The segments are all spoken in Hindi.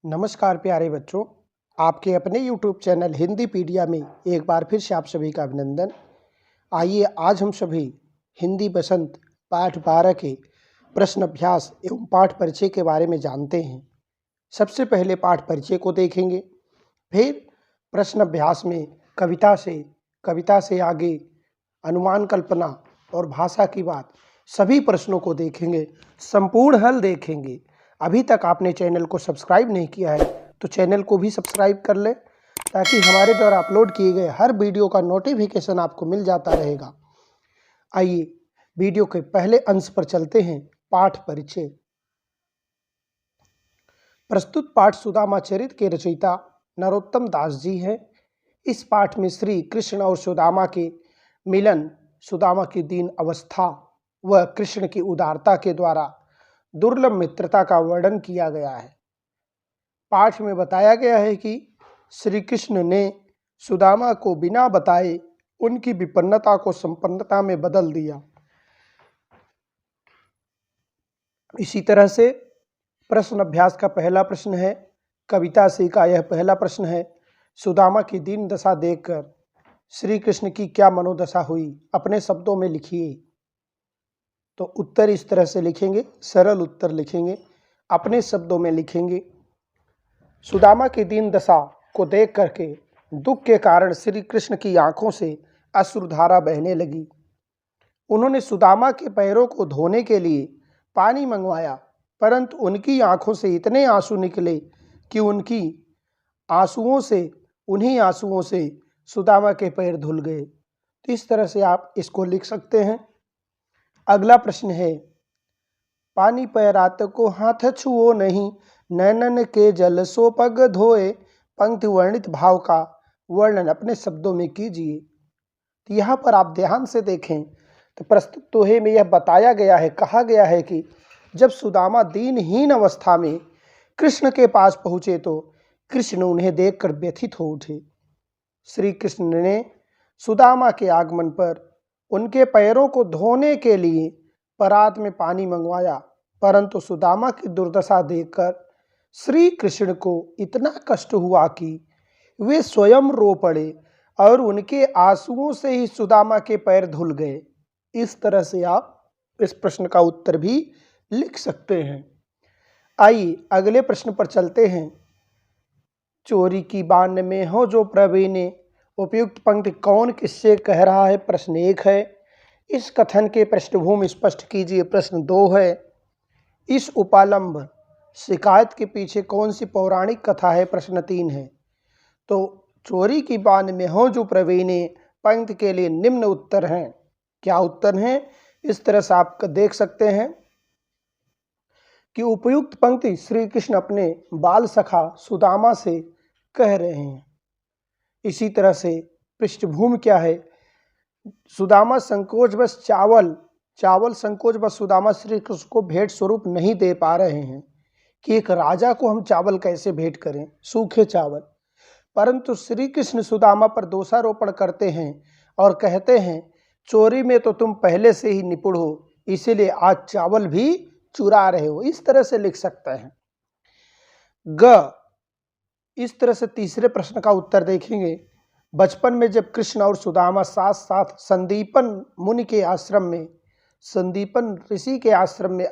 नमस्कार प्यारे बच्चों, आपके अपने YouTube चैनल हिंदी पीडिया में एक बार फिर से आप सभी का अभिनंदन। आइए आज हम सभी हिंदी बसंत पाठ 12 के प्रश्न अभ्यास एवं पाठ परिचय के बारे में जानते हैं। सबसे पहले पाठ परिचय को देखेंगे, फिर प्रश्न अभ्यास में कविता से आगे अनुमान कल्पना और भाषा की बात, सभी प्रश्नों को देखेंगे, संपूर्ण हल देखेंगे। अभी तक आपने चैनल को सब्सक्राइब नहीं किया है तो चैनल को भी सब्सक्राइब कर लें ताकि हमारे द्वारा अपलोड किए गए हर वीडियो का नोटिफिकेशन आपको मिल जाता रहेगा। आइए वीडियो के पहले अंश पर चलते हैं, पाठ परिचय। प्रस्तुत पाठ सुदामा चरित के रचयिता नरोत्तम दास जी हैं। इस पाठ में श्री कृष्ण और सुदामा के मिलन, सुदामा की दीन अवस्था व कृष्ण की उदारता के द्वारा दुर्लभ मित्रता का वर्णन किया गया है। पाठ में बताया गया है कि श्री कृष्ण ने सुदामा को बिना बताए उनकी विपन्नता को संपन्नता में बदल दिया। इसी तरह से प्रश्न अभ्यास का पहला प्रश्न है, कविता से का यह पहला प्रश्न है, सुदामा की दीन दशा देखकर श्री कृष्ण की क्या मनोदशा हुई, अपने शब्दों में लिखिए। तो उत्तर इस तरह से लिखेंगे, सरल उत्तर लिखेंगे, अपने शब्दों में लिखेंगे। सुदामा की दीन दशा को देख करके दुख के कारण श्री कृष्ण की आंखों से अश्रुधारा बहने लगी। उन्होंने सुदामा के पैरों को धोने के लिए पानी मंगवाया, परंतु उनकी आंखों से इतने आंसू निकले कि उन्हीं आंसुओं से सुदामा के पैर धुल गए। तो इस तरह से आप इसको लिख सकते हैं। अगला प्रश्न है, पानी पैरात को हाथ छुओ नहीं, नैनन के जल सो पग धोए। पंक्ति वर्णित भाव का वर्णन अपने शब्दों में कीजिए। तो यहाँ पर आप ध्यान से देखें तो प्रस्तुत दोहे में यह बताया गया है, कहा गया है कि जब सुदामा दीनहीन अवस्था में कृष्ण के पास पहुँचे तो कृष्ण उन्हें देखकर व्यथित हो उठे। श्री कृष्ण ने सुदामा के आगमन पर उनके पैरों को धोने के लिए परात में पानी मंगवाया, परंतु सुदामा की दुर्दशा देखकर श्री कृष्ण को इतना कष्ट हुआ कि वे स्वयं रो पड़े और उनके आंसुओं से ही सुदामा के पैर धुल गए। इस तरह से आप इस प्रश्न का उत्तर भी लिख सकते हैं। आइए अगले प्रश्न पर चलते हैं। चोरी की बान में हो जो प्रवीणे, उपयुक्त पंक्ति कौन किससे कह रहा है? प्रश्न 1 है। इस कथन के पृष्ठभूमि स्पष्ट कीजिए। प्रश्न 2 है। इस उपालंब शिकायत के पीछे कौन सी पौराणिक कथा है? प्रश्न 3 है। तो चोरी की बान में हो जो प्रवीणे पंक्ति के लिए निम्न उत्तर हैं। क्या उत्तर हैं? इस तरह से आप देख सकते हैं कि उपयुक्त पंक्ति श्री कृष्ण अपने बाल सखा सुदामा से कह रहे हैं। इसी तरह से पृष्ठभूमि क्या है? सुदामा संकोचवश चावल संकोचवश सुदामा श्री कृष्ण को भेंट स्वरूप नहीं दे पा रहे हैं कि एक राजा को हम चावल कैसे भेंट करें, सूखे चावल। परंतु श्री कृष्ण सुदामा पर दोषारोपण करते हैं और कहते हैं चोरी में तो तुम पहले से ही निपुण हो, इसीलिए आज चावल भी चुरा रहे हो। इस तरह से लिख सकते हैं। ग, इस तरह से तीसरे प्रश्न का उत्तर देखेंगे। बचपन में जब कृष्ण और सुदामा साथ साथ संदीपन ऋषि के आश्रम में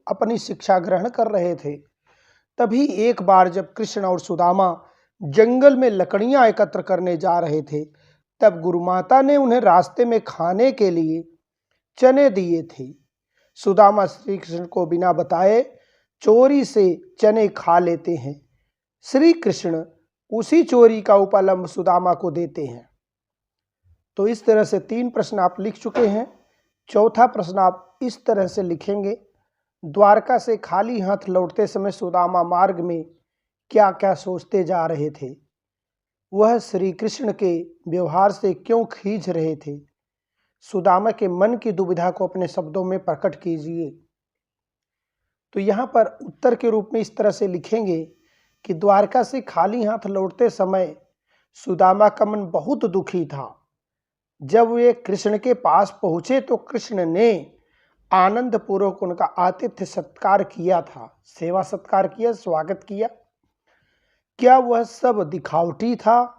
अपनी शिक्षा ग्रहण कर रहे थे, तभी एक बार जब कृष्ण और सुदामा जंगल में लकड़ियां एकत्र करने जा रहे थे, तब गुरुमाता ने उन्हें रास्ते में खाने के लिए चने दिए थे। सुदामा श्री कृष्ण को बिना बताए चोरी से चने खा लेते हैं। श्री कृष्ण उसी चोरी का उपलम्ब सुदामा को देते हैं। तो इस तरह से 3 प्रश्न आप लिख चुके हैं। चौथा प्रश्न आप इस तरह से लिखेंगे। द्वारका से खाली हाथ लौटते समय सुदामा मार्ग में क्या क्या सोचते जा रहे थे? वह श्री कृष्ण के व्यवहार से क्यों खींच रहे थे? सुदामा के मन की दुविधा को अपने शब्दों में प्रकट कीजिए। तो यहाँ पर उत्तर के रूप में इस तरह से लिखेंगे कि द्वारका से खाली हाथ लौटते समय सुदामा का मन बहुत दुखी था। जब वे कृष्ण के पास पहुँचे तो कृष्ण ने आनंद पूर्वक उनका आतिथ्य सत्कार किया था, सेवा सत्कार किया, स्वागत किया। क्या वह सब दिखावटी था?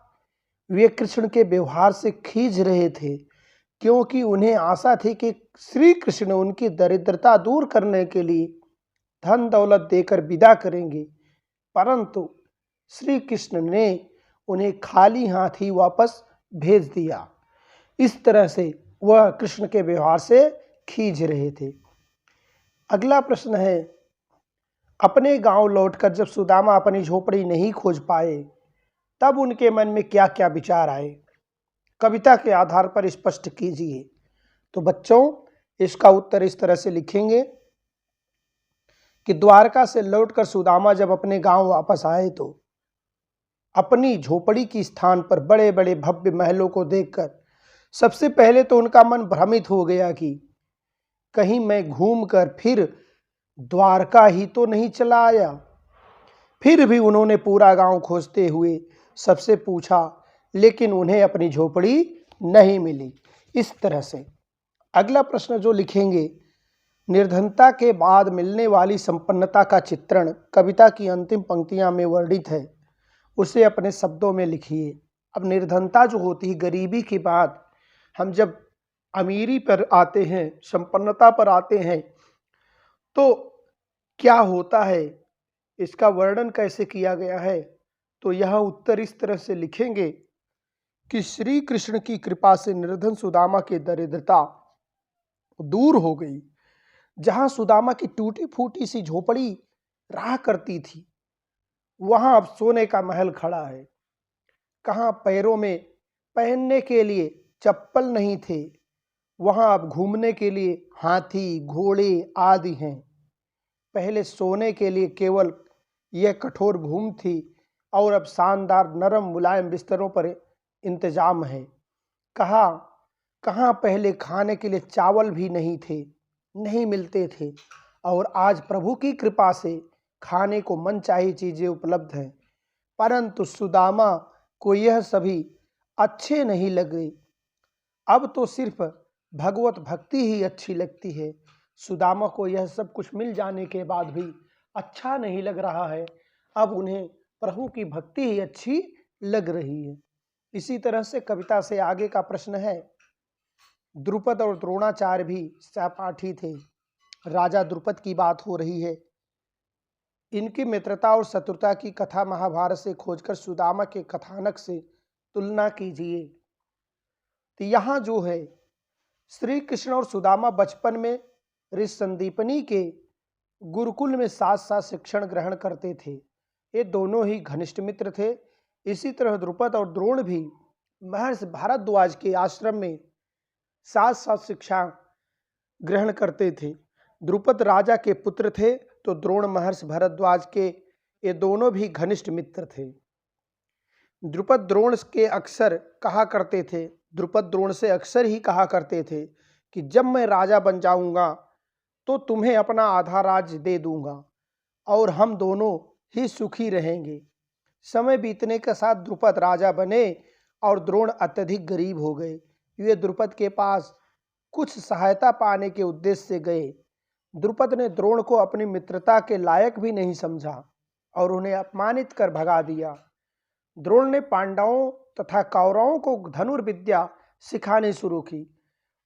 वे कृष्ण के व्यवहार से खींच रहे थे क्योंकि उन्हें आशा थी कि श्री कृष्ण उनकी दरिद्रता दूर करने के लिए धन दौलत देकर विदा करेंगे, परंतु श्री कृष्ण ने उन्हें खाली हाथ ही वापस भेज दिया। इस तरह से वह कृष्ण के व्यवहार से खींच रहे थे। अगला प्रश्न है, अपने गांव लौटकर जब सुदामा अपनी झोपड़ी नहीं खोज पाए तब उनके मन में क्या क्या विचार आए? कविता के आधार पर स्पष्ट कीजिए। तो बच्चों, इसका उत्तर इस तरह से लिखेंगे कि द्वारका से लौटकर सुदामा जब अपने गांव वापस आए तो अपनी झोपड़ी की स्थान पर बड़े बड़े भव्य महलों को देखकर सबसे पहले तो उनका मन भ्रमित हो गया कि कहीं मैं घूमकर फिर द्वारका ही तो नहीं चला आया। फिर भी उन्होंने पूरा गांव खोजते हुए सबसे पूछा, लेकिन उन्हें अपनी झोपड़ी नहीं मिली। इस तरह से अगला प्रश्न जो लिखेंगे, निर्धनता के बाद मिलने वाली संपन्नता का चित्रण कविता की अंतिम पंक्तियां में वर्णित है, उसे अपने शब्दों में लिखिए। अब निर्धनता जो होती है, गरीबी के बाद हम जब अमीरी पर आते हैं, संपन्नता पर आते हैं, तो क्या होता है, इसका वर्णन कैसे किया गया है? तो यह उत्तर इस तरह से लिखेंगे कि श्री कृष्ण की कृपा से निर्धन सुदामा की दरिद्रता दूर हो गई। जहां सुदामा की टूटी फूटी सी झोपड़ी रहा करती थी, वहां अब सोने का महल खड़ा है। कहां पैरों में पहनने के लिए चप्पल नहीं थे, वहां अब घूमने के लिए हाथी घोड़े आदि हैं। पहले सोने के लिए केवल यह कठोर भूमि थी और अब शानदार नरम मुलायम बिस्तरों पर इंतजाम है। कहाँ पहले खाने के लिए चावल भी नहीं थे, नहीं मिलते थे, और आज प्रभु की कृपा से खाने को मनचाही चीजें उपलब्ध हैं। परंतु सुदामा को यह सभी अच्छे नहीं लगे। अब तो सिर्फ भगवत भक्ति ही अच्छी लगती है। सुदामा को यह सब कुछ मिल जाने के बाद भी अच्छा नहीं लग रहा है। अब उन्हें प्रभु की भक्ति ही अच्छी लग रही है। इसी तरह से कविता से आगे का प्रश्न है, द्रुपद और द्रोणाचार्य भी सहपाठी थे। राजा द्रुपद की बात हो रही है। इनकी मित्रता और शत्रुता की कथा महाभारत से खोजकर सुदामा के कथानक से तुलना कीजिए। तो यहाँ जो है, श्री कृष्ण और सुदामा बचपन में ऋषि संदीपनी के गुरुकुल में साथ साथ शिक्षण ग्रहण करते थे। ये दोनों ही घनिष्ठ मित्र थे। इसी तरह द्रुपद और द्रोण भी महर्षि भारद्वाज के आश्रम में साथ साथ शिक्षा ग्रहण करते थे। द्रुपद राजा के पुत्र थे तो द्रोण महर्षि भारद्वाज के, ये दोनों भी घनिष्ठ मित्र थे। द्रुपद द्रोण के अक्सर कहा करते थे, द्रुपद द्रोण से अक्सर ही कहा करते थे कि जब मैं राजा बन जाऊंगा तो तुम्हें अपना आधा राज्य दे दूंगा और हम दोनों ही सुखी रहेंगे। समय बीतने के साथ द्रुपद राजा बने और द्रोण अत्यधिक गरीब हो गए। वे द्रुपद के पास कुछ सहायता पाने के उद्देश्य से गए। द्रुपद ने द्रोण को अपनी मित्रता के लायक भी नहीं समझा और उन्हें अपमानित कर भगा दिया। द्रोण ने पांडवों तथा कौरवों को धनुर्विद्या सिखानी शुरू की।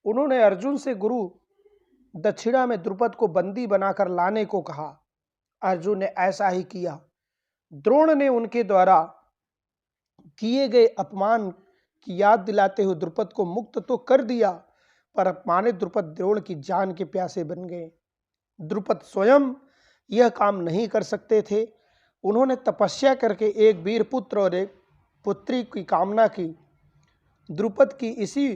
उन्होंने अर्जुन से गुरु दक्षिणा में द्रुपद को बंदी बनाकर लाने को कहा। अर्जुन ने ऐसा ही किया। द्रोण ने उनके द्वारा किए गए अपमान की याद दिलाते हुए द्रुपद को मुक्त तो कर दिया, पर अपमानित द्रुपद द्रोण की जान के प्यासे बन गए। द्रुपद स्वयं यह काम नहीं कर सकते थे। उन्होंने तपस्या करके एक वीर पुत्र और एक पुत्री की कामना की। द्रुपद की इसी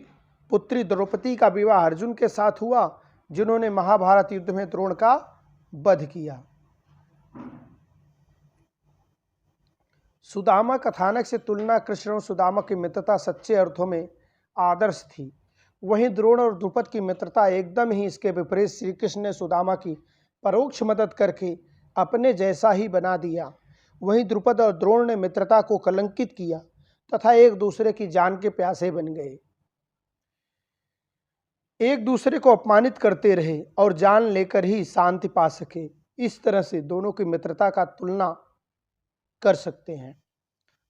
पुत्री द्रौपदी का विवाह अर्जुन के साथ हुआ, जिन्होंने महाभारत युद्ध में द्रोण का वध किया। सुदामा कथानक से तुलना कृष्ण और सुदामा की मित्रता सच्चे अर्थों में आदर्श थी। वहीं द्रोण और द्रुपद की मित्रता एकदम ही इसके विपरीत। श्री कृष्ण ने सुदामा की परोक्ष मदद करके अपने जैसा ही बना दिया। वहीं द्रुपद और द्रोण ने मित्रता को कलंकित किया तथा एक दूसरे की जान के प्यासे बन गए। एक दूसरे को अपमानित करते रहे और जान लेकर ही शांति पा सके। इस तरह से दोनों की मित्रता का तुलना कर सकते हैं।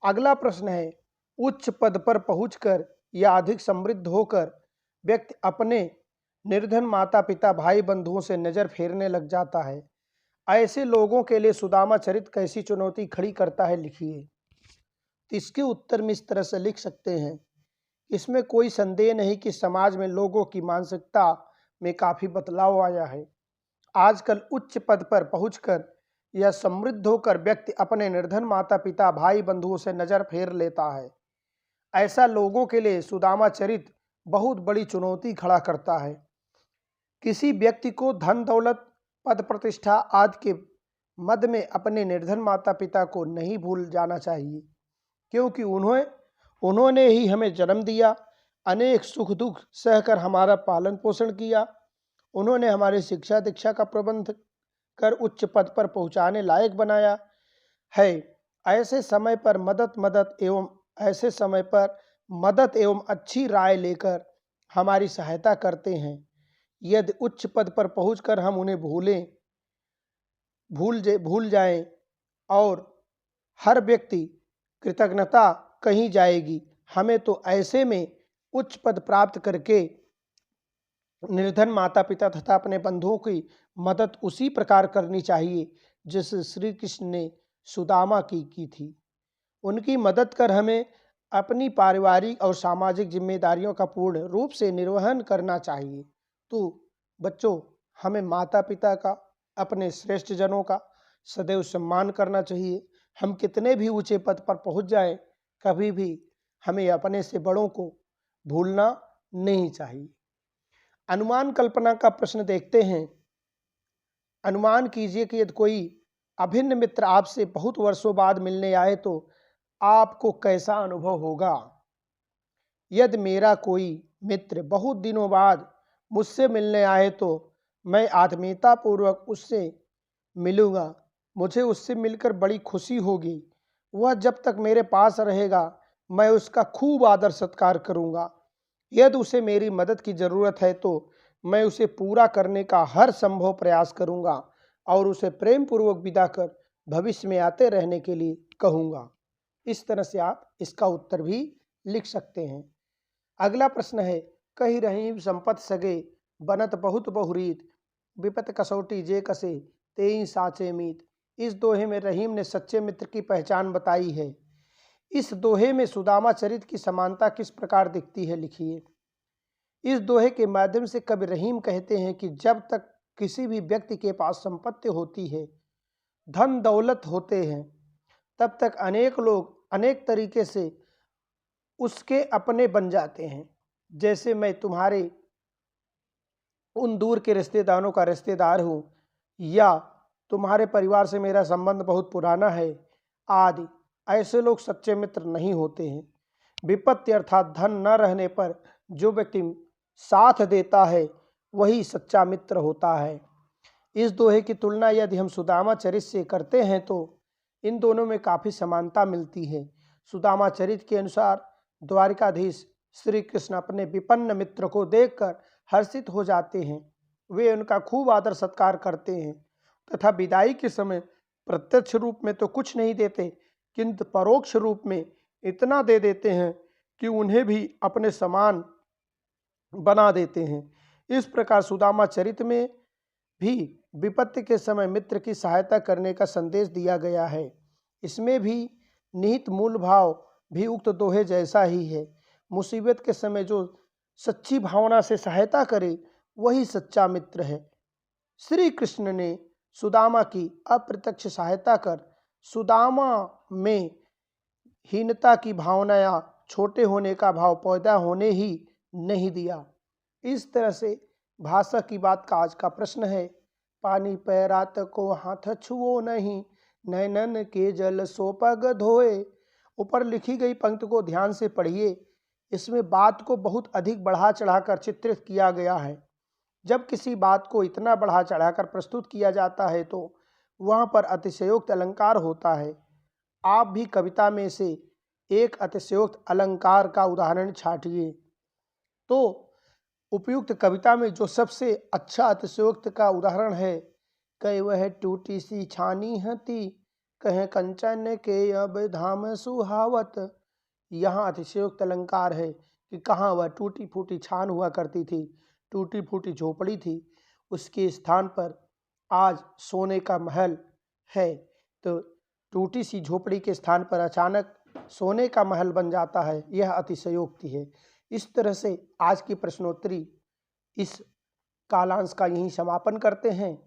अगला प्रश्न है, उच्च पद पर पहुंचकर या अधिक समृद्ध होकर व्यक्ति अपने निर्धन माता पिता भाई बंधुओं से नजर फेरने लग जाता है। ऐसे लोगों के लिए सुदामा चरित कैसी चुनौती खड़ी करता है, लिखिए। तो इसके उत्तर में इस तरह से लिख सकते हैं, इसमें कोई संदेह नहीं कि समाज में लोगों की मानसिकता में काफी बदलाव आया है। आजकल उच्च पद पर पहुंचकर या समृद्ध होकर व्यक्ति अपने निर्धन माता पिता भाई बंधुओं से नजर फेर लेता है। ऐसा लोगों के लिए सुदामा चरित बहुत बड़ी चुनौती खड़ा करता है। किसी व्यक्ति को धन दौलत पद प्रतिष्ठा आदि के मद में अपने निर्धन माता पिता को नहीं भूल जाना चाहिए, क्योंकि उन्होंने ही हमें जन्म दिया, अनेक सुख दुख सहकर हमारा पालन पोषण किया। उन्होंने हमारी शिक्षा दीक्षा का प्रबंध कर उच्च पद पर पहुंचाने लायक बनाया है। ऐसे समय पर मदद एवं अच्छी राय लेकर हमारी सहायता करते हैं। यदि उच्च पद पर पहुंचकर हम उन्हें भूल जाएं और हर व्यक्ति कृतज्ञता कहीं जाएगी। हमें तो ऐसे में उच्च पद प्राप्त करके निर्धन माता पिता तथा अपने बंधुओं की मदद उसी प्रकार करनी चाहिए जैसे श्री कृष्ण ने सुदामा की थी। उनकी मदद कर हमें अपनी पारिवारिक और सामाजिक जिम्मेदारियों का पूर्ण रूप से निर्वहन करना चाहिए। तो बच्चों, हमें माता पिता का, अपने श्रेष्ठ जनों का सदैव सम्मान करना चाहिए। हम कितने भी ऊंचे पद पर पहुंच जाएं, कभी भी हमें अपने से बड़ों को भूलना नहीं चाहिए। अनुमान कल्पना का प्रश्न देखते हैं। अनुमान कीजिए कि यदि कोई अभिन्न मित्र आपसे बहुत वर्षों बाद मिलने आए तो आपको कैसा अनुभव होगा। यदि मेरा कोई मित्र बहुत दिनों बाद मुझसे मिलने आए तो मैं आत्मीयता पूर्वक उससे मिलूंगा। मुझे उससे मिलकर बड़ी खुशी होगी। वह जब तक मेरे पास रहेगा मैं उसका खूब आदर सत्कार करूंगा। यदि उसे मेरी मदद की जरूरत है तो मैं उसे पूरा करने का हर संभव प्रयास करूंगा और उसे प्रेम पूर्वक विदा कर भविष्य में आते रहने के लिए कहूंगा। इस तरह से आप इसका उत्तर भी लिख सकते हैं। अगला प्रश्न है, कही रहीम संपत सगे बनत बहुत बहुरीत विपत कसौटी जे कसे तेई साचे मीत। इस दोहे में रहीम ने सच्चे मित्र की पहचान बताई है। इस दोहे में सुदामा चरित की समानता किस प्रकार दिखती है, लिखिए। इस दोहे के माध्यम से कवि रहीम कहते हैं कि जब तक किसी भी व्यक्ति के पास संपत्ति होती है, धन दौलत होते हैं, तब तक अनेक लोग अनेक तरीके से उसके अपने बन जाते हैं। जैसे मैं तुम्हारे उन दूर के रिश्तेदारों का रिश्तेदार हूँ, या तुम्हारे परिवार से मेरा संबंध बहुत पुराना है आदि। ऐसे लोग सच्चे मित्र नहीं होते हैं। विपत्ति अर्थात धन न रहने पर जो व्यक्ति साथ देता है वही सच्चा मित्र होता है। इस दोहे की तुलना यदि हम सुदामा चरित से करते हैं तो इन दोनों में काफ़ी समानता मिलती है। सुदामा चरित के अनुसार द्वारिकाधीश श्री कृष्ण अपने विपन्न मित्र को देखकर हर्षित हो जाते हैं। वे उनका खूब आदर सत्कार करते हैं तथा विदाई के समय प्रत्यक्ष रूप में तो कुछ नहीं देते, किंतु परोक्ष रूप में इतना दे देते हैं कि उन्हें भी अपने समान बना देते हैं। इस प्रकार सुदामा चरित में भी विपत्ति के समय मित्र की सहायता करने का संदेश दिया गया है। इसमें भी निहित मूल भाव भी उक्त दोहे जैसा ही है। मुसीबत के समय जो सच्ची भावना से सहायता करे वही सच्चा मित्र है। श्री कृष्ण ने सुदामा की अप्रत्यक्ष सहायता कर सुदामा में हीनता की भावना या छोटे होने का भाव पैदा होने ही नहीं दिया। इस तरह से भाषा की बात का आज का प्रश्न है। पानी पैरात को हाथ छुओ नहीं, नैनन के जल सो पग धोए। ऊपर लिखी गई पंक्ति को ध्यान से पढ़िए। इसमें बात को बहुत अधिक बढ़ा चढ़ाकर चित्रित किया गया है। जब किसी बात को इतना बढ़ा चढ़ाकर प्रस्तुत किया जाता है तो वहाँ पर अतिशयोक्त अलंकार होता है। आप भी कविता में से एक अतिशयोक्त अलंकार का उदाहरण छाटिए। तो उपयुक्त कविता में जो सबसे अच्छा अतिशयोक्त का उदाहरण है, कई वह टूटी सी छानी हती कहें कंचन के अब धाम सुहावत। यहाँ अतिशयोक्त अलंकार है कि कहाँ वह टूटी फूटी छान हुआ करती थी, टूटी फूटी झोपड़ी थी, उसके स्थान पर आज सोने का महल है। तो टूटी सी झोपड़ी के स्थान पर अचानक सोने का महल बन जाता है, यह अतिशयोक्ति है। इस तरह से आज की प्रश्नोत्तरी इस कालांश का यहीं समापन करते हैं।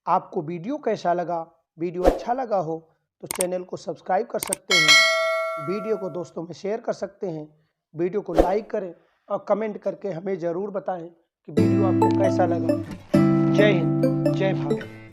आपको वीडियो कैसा लगा? वीडियो अच्छा लगा हो तो चैनल को सब्सक्राइब कर सकते हैं, वीडियो को दोस्तों में शेयर कर सकते हैं, वीडियो को लाइक करें और कमेंट करके हमें ज़रूर बताएं कि वीडियो आपको कैसा लगा। जय हिंद, जय भारत।